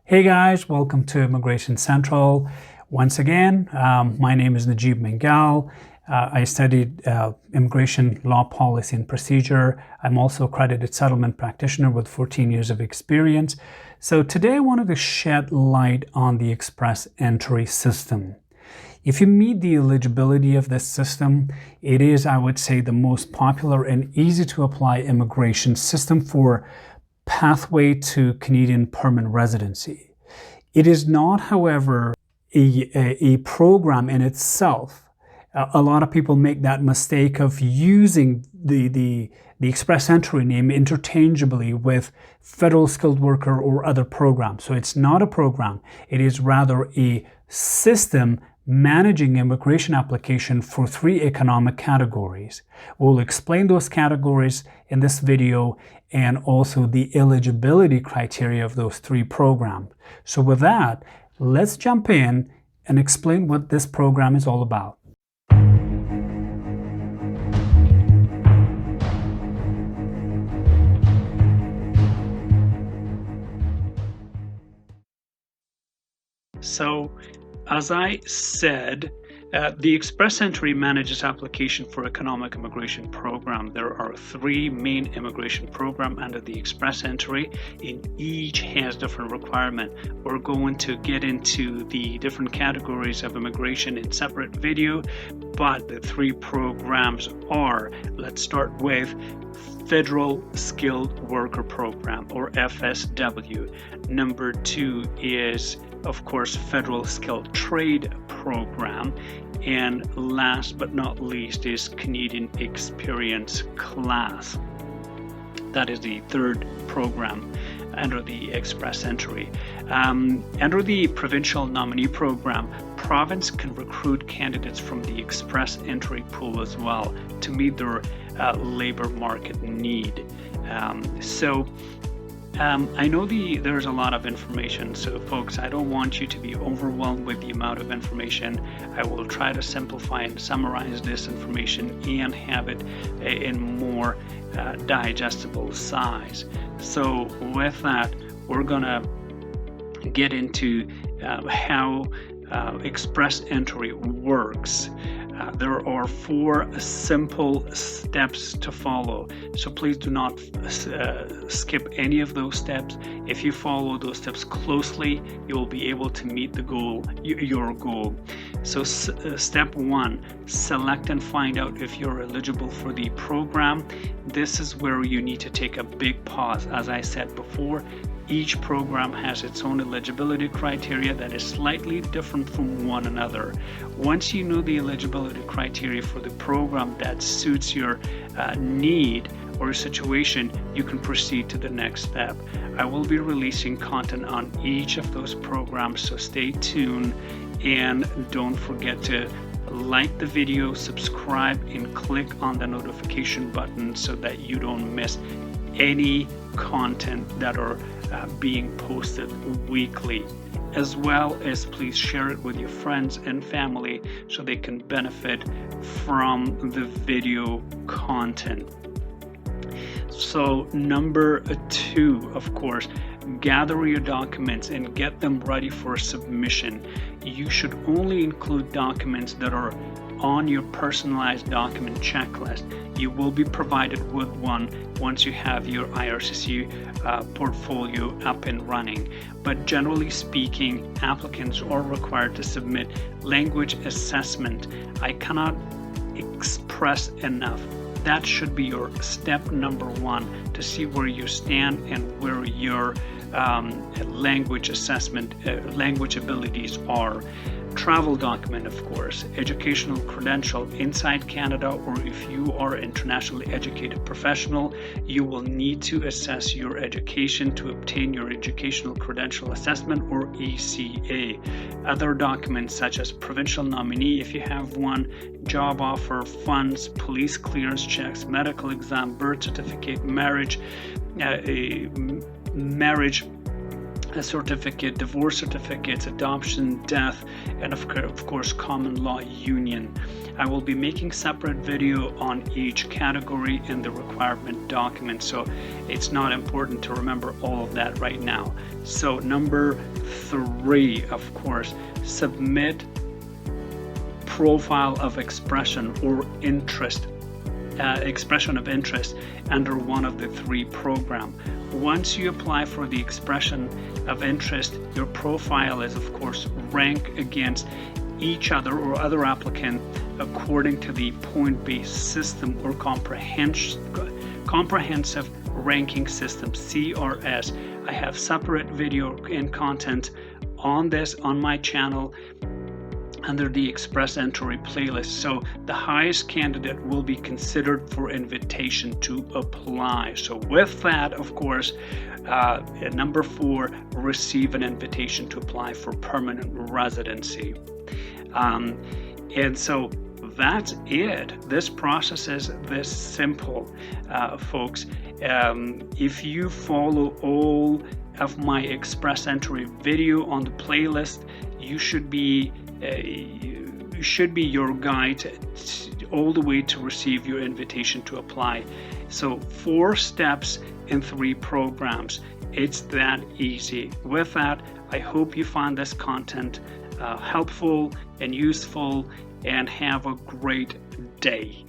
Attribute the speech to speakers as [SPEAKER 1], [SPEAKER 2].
[SPEAKER 1] Hey guys, welcome to Immigration Central. Once again, my name is Najib Mengal. I studied immigration law policy and procedure. I'm also a accredited settlement practitioner with 14 years of experience. So today I wanted to shed light on the ExpressEntry system. If you meet the eligibility of this system, it is, I would say, the most popular and easy to apply immigration system for pathway to Canadian permanent residency. It is not, however, a program in itself. A lot of people make that mistake of using the ExpressEntry name interchangeably with federal skilled worker or other programs. So it's not a program. It is rather a system managing immigration application for 3 economic categories. We'll explain those categories in this video and also the eligibility criteria of those 3 programs. So with that, let's jump in and explain what this program is all about. So, as I said, the ExpressEntry manages application for economic immigration program. There are 3 main immigration programs under the ExpressEntry, and each has different requirement. We're going to get into the different categories of immigration in separate video, but the 3 programs are, let's start with Federal Skilled Worker Program, or FSW. Number 2 is, of course, Federal Skilled Trade Program, and last but not least is Canadian Experience Class. That is the 3rd program under the ExpressEntry. Under the Provincial Nominee Program, province can recruit candidates from the ExpressEntry pool as well to meet their labor market need. I know there's a lot of information, so folks, I don't want you to be overwhelmed with the amount of information. I will try to simplify and summarize this information and have it in more digestible size. So with that, we're gonna get into how ExpressEntry works. There are 4 simple steps to follow, so please do not skip any of those steps. If you follow those steps closely, you will be able to meet the goal, your goal. So step 1, select and find out if you're eligible for the program. This is where you need to take a big pause. As I said before, each program has its own eligibility criteria that is slightly different from one another. Once you know the eligibility criteria for the program that suits your need or situation, you can proceed to the next step. I will be releasing content on each of those programs, so stay tuned and don't forget to like the video, subscribe, and click on the notification button so that you don't miss any content that are being posted weekly. As well as please share it with your friends and family so they can benefit from the video content. So number 2, of course, gather your documents and get them ready for submission. You should only include documents that are on your personalized document checklist. You will be provided with one once you have your IRCC portfolio up and running. But generally speaking, applicants are required to submit language assessment. I cannot express enough. That should be your step number 1 to see where you stand and where your language assessment, language abilities are. Travel document, of course, educational credential inside Canada, or if you are an internationally educated professional, you will need to assess your education to obtain your educational credential assessment, or ECA. Other documents such as provincial nominee if you have one, job offer, funds, police clearance checks, medical exam, birth certificate, marriage certificate, divorce certificates, adoption, death, and of course common law union. I will be making separate video on each category in the requirement document, so it's not important to remember all of that right now. So number 3, of course, submit profile of expression or interest, expression of interest under one of the 3 programs. Once you apply for the expression of interest, your profile is of course ranked against each other or other applicant according to the point-based system or comprehensive ranking system, CRS. I have separate video and content on this on my channel under the ExpressEntry playlist. So the highest candidate will be considered for invitation to apply. So with that, of course, number 4, receive an invitation to apply for permanent residency. And so that's it. This process is this simple, folks. If you follow all of my ExpressEntry video on the playlist, you should be your guide all the way to receive your invitation to apply. So 4 steps in 3 programs. It's that easy. With that, I hope you find this content helpful and useful, and have a great day.